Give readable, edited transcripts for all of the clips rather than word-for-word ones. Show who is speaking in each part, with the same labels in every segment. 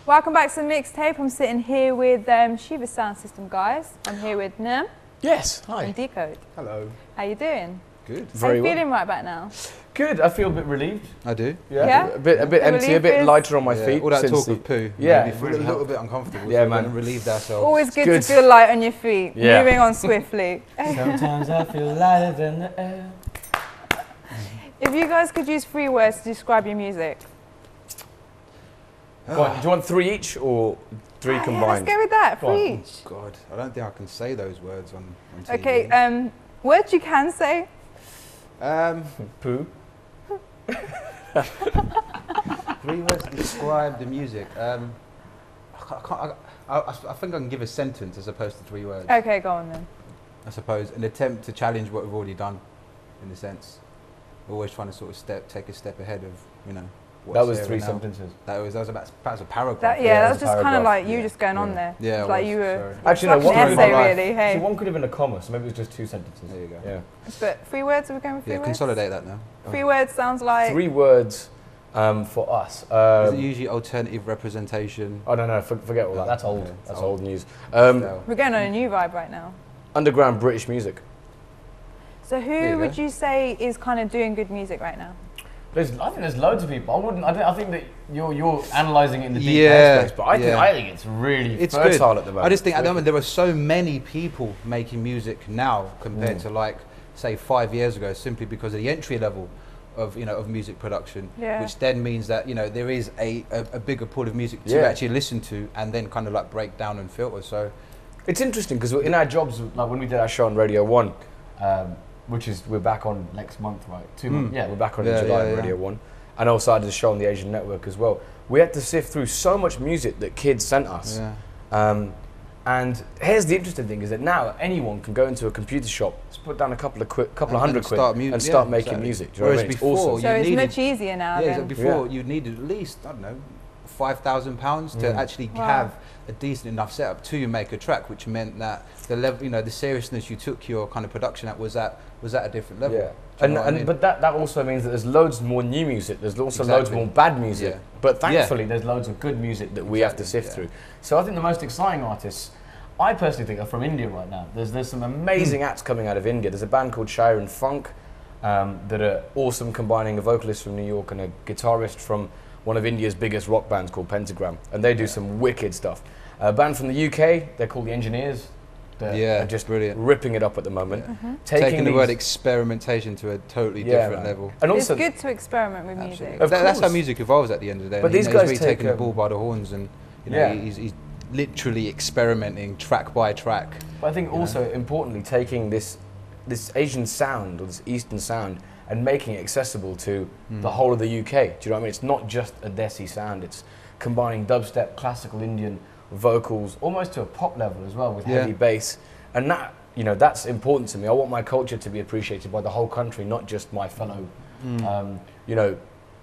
Speaker 1: Welcome back to the Mixtape. I'm sitting here with Shiva SoundSystem guys. I'm here with Nem.
Speaker 2: Yes, hi.
Speaker 1: And Decode.
Speaker 3: Hello.
Speaker 1: How you doing?
Speaker 3: Good.
Speaker 1: Very well. How you feeling right back now?
Speaker 2: Good. I feel a bit relieved.
Speaker 3: I do.
Speaker 1: Yeah.
Speaker 2: A bit empty, a bit lighter on my feet.
Speaker 3: All that talk of poo.
Speaker 2: Yeah.
Speaker 3: We feel a little bit uncomfortable.
Speaker 2: Yeah,
Speaker 3: so
Speaker 2: man.
Speaker 3: Relieved ourselves.
Speaker 1: Always good to feel light on your feet.
Speaker 2: Yeah.
Speaker 1: Moving on swiftly.
Speaker 4: Sometimes I feel lighter than the air.
Speaker 1: If you guys could use 3 words to describe your music.
Speaker 2: Do you want 3 each or 3 combined?
Speaker 1: Yeah, let's go with that. 3 each.
Speaker 3: God, I don't think I can say those words on TV.
Speaker 1: Okay. Words you can say.
Speaker 2: Poo.
Speaker 3: 3 words to describe the music. I think I can give a sentence as opposed to 3 words.
Speaker 1: Okay, go on then.
Speaker 3: I suppose an attempt to challenge what we've already done, in a sense. We're always trying to sort of take a step ahead of, you know.
Speaker 2: That was 3 sentences.
Speaker 3: That was about perhaps a paragraph.
Speaker 1: That was just kind of like you just going on there.
Speaker 3: Yeah,
Speaker 1: like you were.
Speaker 2: Actually, no.
Speaker 1: One essay really. Hey.
Speaker 2: So one could have been a comma, so maybe it was just 2 sentences.
Speaker 3: There you go.
Speaker 2: Yeah.
Speaker 1: But 3 words. Are we going with 3 words?
Speaker 3: Consolidate that now.
Speaker 1: 3 words sounds like.
Speaker 2: 3 words for us.
Speaker 3: Is it usually alternative representation?
Speaker 2: I don't know. Forget all that. That's old. Yeah, that's old news.
Speaker 1: We're going on a new vibe right now.
Speaker 2: Underground British music.
Speaker 1: So who would you say is kind of doing good music right now?
Speaker 2: I think there's loads of people. I think that you're analysing it in the deep headspace, but I think it's really fertile at the moment.
Speaker 3: I just think at the moment there are so many people making music now compared to like say 5 years ago, simply because of the entry level of of music production, which then means that there is a bigger pool of music to actually listen to and then kind of like break down and filter. So
Speaker 2: it's interesting because in our jobs, like when we did our show on Radio 1. Which is, we're back on next month, right? 2 months. Yeah, we're back on in July on Radio 1. And also I did a show on the Asian Network as well. We had to sift through so much music that kids sent us. Yeah. And here's the interesting thing is that now anyone can go into a computer shop, put down a couple of hundred quid and start making music. Do you know what I mean?
Speaker 3: Before,
Speaker 1: awesome. So it's much easier now.
Speaker 3: Yeah, before you needed at least, I don't know, £5,000 to actually have a decent enough setup to make a track, which meant that the level, the seriousness you took your kind of production at was at a different level.
Speaker 2: Yeah. But that also means that there's loads more new music. There's also loads more bad music. Yeah. But thankfully, there's loads of good music that we have to sift through. So I think the most exciting artists, I personally think, are from India right now. There's some amazing acts coming out of India. There's a band called Shire and Funk that are awesome, combining a vocalist from New York and a guitarist from one of India's biggest rock bands called Pentagram, and they do some wicked stuff. A band from the UK, they're called the Engineers. They're just brilliant, ripping it up at the moment.
Speaker 3: Taking the word experimentation to a totally different level.
Speaker 1: And also, it's good to experiment with music.
Speaker 3: That's how music evolves at the end of the day.
Speaker 2: But these guys
Speaker 3: he's really taking the bull by the horns, and he's literally experimenting track by track.
Speaker 2: But I think also importantly, taking this Asian sound or this Eastern sound and making it accessible to the whole of the UK. Do you know what I mean? It's not just a Desi sound, it's combining dubstep, classical Indian vocals, almost to a pop level as well, with heavy bass. And that, that's important to me. I want my culture to be appreciated by the whole country, not just my fellow,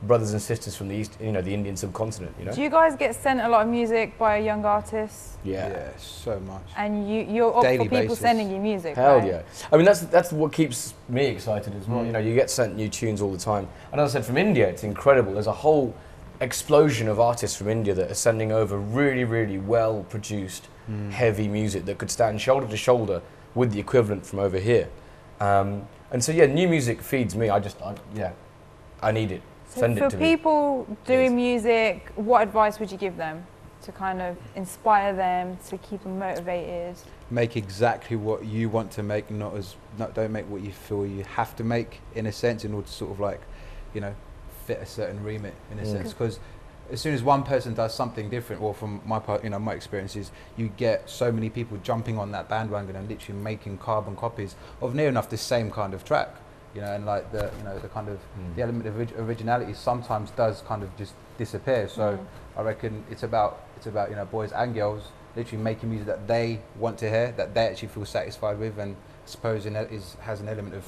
Speaker 2: brothers and sisters from the East, the Indian subcontinent,
Speaker 1: Do you guys get sent a lot of music by young artists?
Speaker 3: Yeah, so much.
Speaker 1: And you're up for people sending you music,
Speaker 2: Hell
Speaker 1: right?
Speaker 2: yeah. I mean, that's what keeps me excited as well. You get sent new tunes all the time. And as I said, from India, it's incredible. There's a whole explosion of artists from India that are sending over really, really well-produced, heavy music that could stand shoulder to shoulder with the equivalent from over here. And so, new music feeds me. I need it.
Speaker 1: So for people doing music, what advice would you give them to kind of inspire them, to keep them motivated?
Speaker 3: Make exactly what you want to make, don't make what you feel you have to make, in a sense, in order to sort of like, fit a certain remit, in a sense. Because as soon as one person does something different, or from my part, my experiences, you get so many people jumping on that bandwagon and literally making carbon copies of near enough the same kind of track. And like the kind of the element of originality sometimes does kind of just disappear. So I reckon it's about boys and girls literally making music that they want to hear, that they actually feel satisfied with, and I suppose has an element of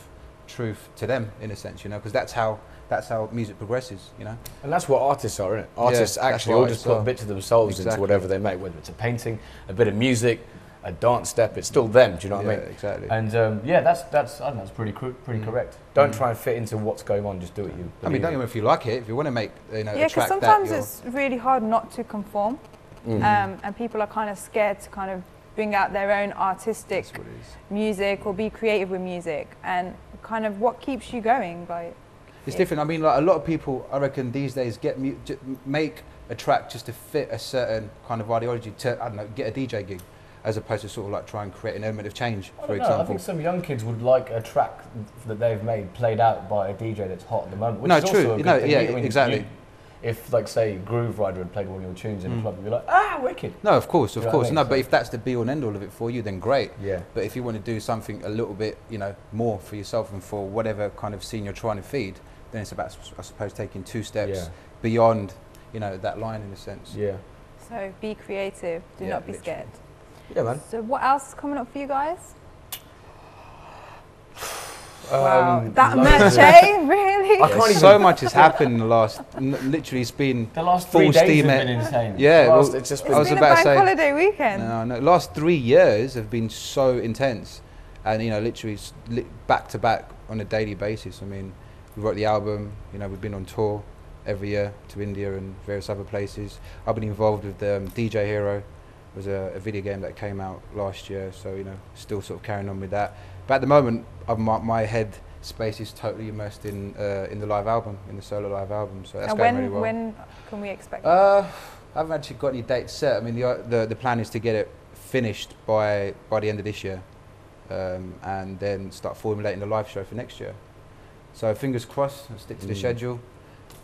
Speaker 3: truth to them, in a sense, because that's how music progresses, And
Speaker 2: that's what artists are, isn't it? Artists actually all just put a bit of themselves into whatever they make, whether it's a painting, a bit of music, a dance step, it's still them, do you know what I mean?
Speaker 3: Exactly.
Speaker 2: And that's I think that's pretty correct. Don't try and fit into what's going on, just do it.
Speaker 3: Don't know if you like it, if you want to make a track.
Speaker 1: Yeah, because sometimes it's really hard not to conform. and people are kind of scared to kind of bring out their own artistic music or be creative with music, and kind of what keeps you going? Like,
Speaker 3: it's different. I mean, like, a lot of people, I reckon, these days make a track just to fit a certain kind of ideology, to, I don't know, get a DJ gig, as opposed to sort of like try and create an element of change, for example.
Speaker 2: I think some young kids would like a track that they've made played out by a DJ that's hot at the moment. Which
Speaker 3: no,
Speaker 2: is
Speaker 3: true.
Speaker 2: Also a good thing.
Speaker 3: Yeah,
Speaker 2: I mean,
Speaker 3: exactly.
Speaker 2: If, like, say, Groove Rider had played one of your tunes in a club, you'd be like, ah, wicked.
Speaker 3: No, of course, of course.
Speaker 2: I mean?
Speaker 3: No, but if that's the be-all and end-all of it for you, then great.
Speaker 2: Yeah.
Speaker 3: But if you want to do something a little bit, you know, more for yourself and for whatever kind of scene you're trying to feed, then it's about, I suppose, taking 2 steps beyond, you know, that line in a sense.
Speaker 2: Yeah.
Speaker 1: So be creative. Do not be scared.
Speaker 2: Yeah, man.
Speaker 1: So what else is coming up for you guys? Wow, that much, eh? Really?
Speaker 2: I can't even.
Speaker 3: So much has happened in the last. Literally, it's been
Speaker 2: the last
Speaker 3: full
Speaker 2: 3 days
Speaker 3: steam.
Speaker 2: Have been insane.
Speaker 3: Yeah,
Speaker 2: well, it's just been.
Speaker 3: I was
Speaker 1: been
Speaker 3: about
Speaker 1: a
Speaker 3: to
Speaker 1: bank
Speaker 3: say.
Speaker 1: holiday weekend.
Speaker 3: No, last 3 years have been so intense, and you know, literally back to back on a daily basis. I mean, we wrote the album. You know, we've been on tour every year to India and various other places. I've been involved with DJ Hero. It was a video game that came out last year, so you know, still sort of carrying on with that. But at the moment, my head space is totally immersed in the live album, in the solo live album. So that's going really well.
Speaker 1: When can we expect?
Speaker 3: I haven't actually got any dates set. I mean, the plan is to get it finished by the end of this year, and then start formulating the live show for next year. So fingers crossed, I'll stick to the schedule.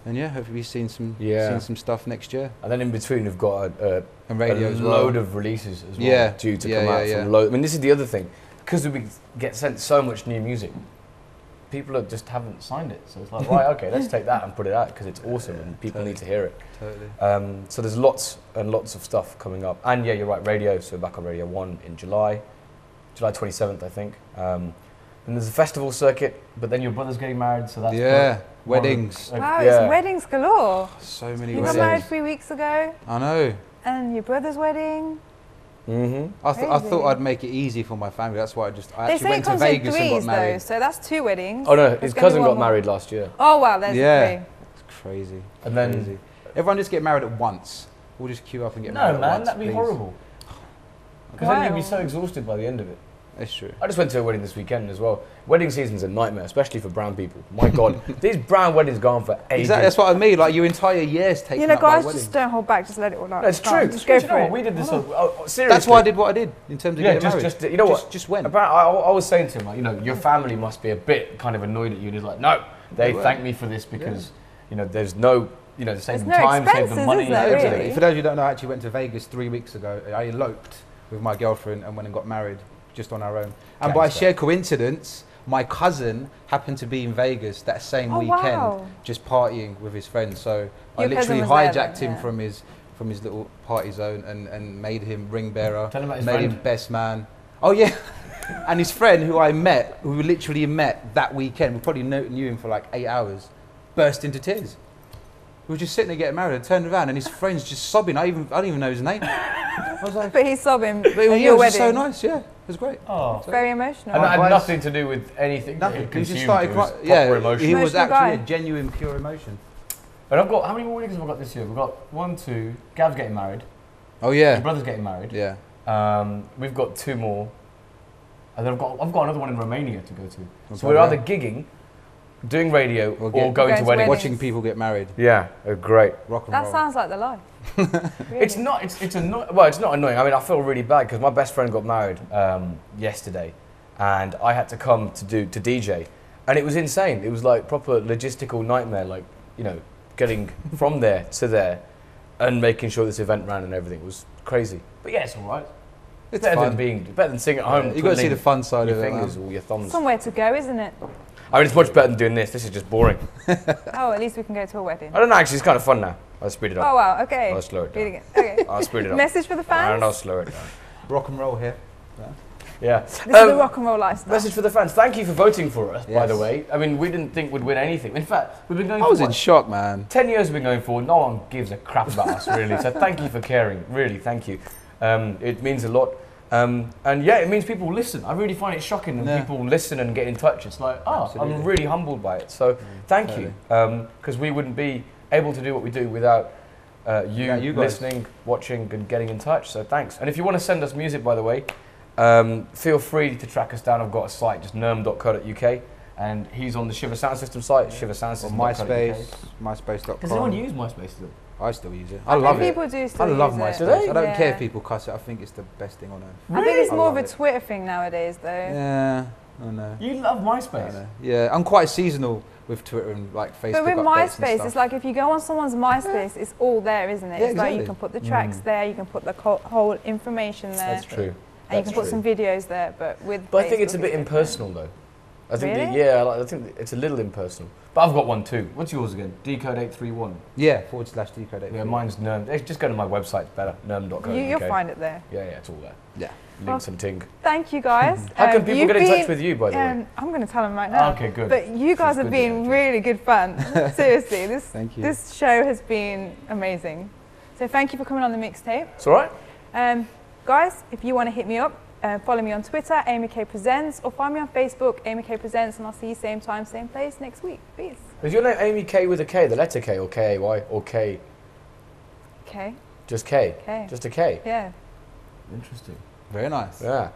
Speaker 3: And yeah, hopefully we've seen some stuff next year.
Speaker 2: And then in between we've got a
Speaker 3: load
Speaker 2: of releases as well due to come out from I mean, this is the other thing, because we get sent so much new music, people just haven't signed it. So it's like, right, okay, let's take that and put it out because it's awesome and people need to hear it.
Speaker 3: Totally.
Speaker 2: So there's lots and lots of stuff coming up. And yeah, you're right, radio. So back on Radio 1 in July 27th, I think. And there's a festival circuit, but then your brother's getting married, so that's
Speaker 3: weddings.
Speaker 1: Wow, it's weddings galore.
Speaker 3: So many
Speaker 1: you
Speaker 3: weddings.
Speaker 1: got married 3 weeks ago.
Speaker 3: I know.
Speaker 1: And your brother's wedding.
Speaker 3: I thought I'd make it easy for my family. That's why I actually went to
Speaker 1: in
Speaker 3: Vegas
Speaker 1: threes,
Speaker 3: and got married.
Speaker 1: though, so that's 2 weddings.
Speaker 2: Oh no, his cousin got married last year.
Speaker 1: Oh wow, there's 3.
Speaker 3: It's crazy.
Speaker 2: And then
Speaker 3: everyone just get married at once. We'll just queue up and get married at once.
Speaker 2: No man, that'd be horrible. Because then you'd be so exhausted by the end of it.
Speaker 3: That's true.
Speaker 2: I just went to a wedding this weekend as well. Wedding season's a nightmare, especially for brown people. My God, these brown weddings go on for ages.
Speaker 3: Exactly, that's what I mean. Like your entire year's taken
Speaker 1: You know,
Speaker 3: up by
Speaker 1: guys,
Speaker 3: weddings.
Speaker 1: just don't hold back. Just let it all out.
Speaker 2: No, it's true.
Speaker 1: Just go for it.
Speaker 2: We did this. Seriously.
Speaker 3: That's why I did what I did in terms of getting married.
Speaker 2: You know what?
Speaker 3: Just went.
Speaker 2: I was saying to him, like, you know, your family must be a bit kind of annoyed at you. And he's like, no, they thank me for this because, you know, there's no, you know, save them time, save them money, everything.
Speaker 1: Really?
Speaker 3: For those who don't know, I actually went to Vegas 3 weeks ago. I eloped with my girlfriend and went and got married just on our own. And by sheer coincidence, my cousin happened to be in Vegas that same weekend, just partying with his friends. So I literally hijacked him from his little party zone and made him ring bearer, made him best man. Oh yeah, and his friend who we literally met that weekend, we probably knew him for like 8 hours, burst into tears. We were just sitting there getting married. I turned around and his friend's just sobbing. I don't even know his name. I was like,
Speaker 1: but he's sobbing.
Speaker 3: But
Speaker 1: it
Speaker 3: was so nice. Yeah, it was great.
Speaker 1: Oh, very emotional.
Speaker 2: And that had nothing to do with anything.
Speaker 3: Nothing.
Speaker 2: He
Speaker 3: just started crying.
Speaker 2: Yeah, emotion.
Speaker 3: He was actually a genuine, pure emotion.
Speaker 2: But I've got, how many more weddings have I got this year? We've got 1, 2. Gav's getting married.
Speaker 3: Oh yeah.
Speaker 2: Your brother's getting married.
Speaker 3: Yeah.
Speaker 2: We've got 2 more. And then I've got another one in Romania to go to.
Speaker 3: Okay,
Speaker 2: so we're either gigging, doing radio, or going to weddings.
Speaker 3: Watching people get married.
Speaker 2: Yeah, great.
Speaker 3: Rock and roll.
Speaker 1: That sounds like the life. Really?
Speaker 2: It's not. It's annoying. Well, it's not annoying. I mean, I feel really bad because my best friend got married yesterday, and I had to come to DJ, and it was insane. It was like proper logistical nightmare. Like, you know, getting from there to there, and making sure this event ran and everything was crazy. But yeah, it's all right. It's better than singing at home.
Speaker 3: You got to see the fun side of it.
Speaker 2: Your fingers or your thumbs.
Speaker 1: Somewhere to go, isn't it?
Speaker 2: I mean, it's much better than doing this. This is just boring.
Speaker 1: Oh, at least we can go to a wedding.
Speaker 2: I don't know. Actually, it's kind of fun now. I'll speed it up.
Speaker 1: Oh wow. Okay.
Speaker 2: I'll slow it down.
Speaker 1: Okay.
Speaker 2: I'll speed it up.
Speaker 1: Message for the fans.
Speaker 2: And I'll slow it down.
Speaker 3: Rock and roll here.
Speaker 2: Yeah.
Speaker 1: This is the rock and roll lifestyle.
Speaker 2: Message for the fans. Thank you for voting for us, by the way. I mean, we didn't think we'd win anything. In fact, we've been going
Speaker 3: I was in shock, man.
Speaker 2: 10 years we've been going for. No one gives a crap about us, really. So thank you for caring. Really, thank you. It means a lot. And yeah, it means people listen. I really find it shocking when people listen and get in touch. It's like, I'm really humbled by it. So thank you. Because we wouldn't be able to do what we do without you listening, watching, and getting in touch. So thanks. And if you want to send us music, by the way, feel free to track us down. I've got a site, just nerm.co.uk. And he's on the Shiva SoundSystem site, Shiva SoundSystem.
Speaker 3: MySpace, myspace.com.
Speaker 2: Does anyone use MySpace still?
Speaker 3: I still use it. I love it.
Speaker 1: People do still
Speaker 3: I love
Speaker 1: use
Speaker 3: MySpace.
Speaker 1: it.
Speaker 2: Do they?
Speaker 3: I don't care if people cuss it. I think it's the best thing on earth.
Speaker 1: I think it's
Speaker 3: I
Speaker 1: more of
Speaker 3: love
Speaker 1: a
Speaker 3: it.
Speaker 1: Twitter thing nowadays, though.
Speaker 3: Yeah, I know.
Speaker 2: You love
Speaker 3: I
Speaker 2: MySpace?
Speaker 3: know. Yeah, I'm quite seasonal with Twitter and like Facebook.
Speaker 1: But with
Speaker 3: updates and
Speaker 1: MySpace,
Speaker 3: stuff.
Speaker 1: it's like if you go on someone's MySpace, it's all there, isn't it?
Speaker 3: Yeah,
Speaker 1: It's like you
Speaker 3: exactly.
Speaker 1: can put the tracks there, you can put the whole information there.
Speaker 2: That's true.
Speaker 1: And you can put some videos there, but with
Speaker 2: But I think it's a
Speaker 1: Facebook,
Speaker 2: bit impersonal, though. I think,
Speaker 1: Really?
Speaker 2: I think it's a little impersonal. But I've got one too. What's yours again? Decode831.
Speaker 3: Yeah, /decode8.
Speaker 2: Yeah, mine's Nerm. Just go to my website, it's better. Nerm.co.uk.
Speaker 1: You'll find it there.
Speaker 2: Yeah, it's all there.
Speaker 3: Yeah.
Speaker 2: Links and ting.
Speaker 1: Thank you guys.
Speaker 2: How can people
Speaker 1: you've
Speaker 2: get in touch
Speaker 1: been-
Speaker 2: with you, by the way?
Speaker 1: I'm going to tell them right now.
Speaker 2: Okay, good.
Speaker 1: But you guys
Speaker 2: This is
Speaker 1: have
Speaker 2: good,
Speaker 1: been
Speaker 2: yeah.
Speaker 1: really good fun. Seriously,
Speaker 3: Thank you.
Speaker 1: this show has been amazing. So thank you for coming on the mixtape.
Speaker 2: It's all right.
Speaker 1: Guys, if you want to hit me up, follow me on Twitter, Amy K Presents, or find me on Facebook, Amy K Presents, and I'll see you same time, same place next week. Peace.
Speaker 2: Is your name Amy K with a K, the letter K, or K-A-Y, or K?
Speaker 1: Okay.
Speaker 2: Just K?
Speaker 1: K.
Speaker 2: Just a K?
Speaker 1: Yeah.
Speaker 2: Interesting.
Speaker 3: Very nice.
Speaker 2: Yeah.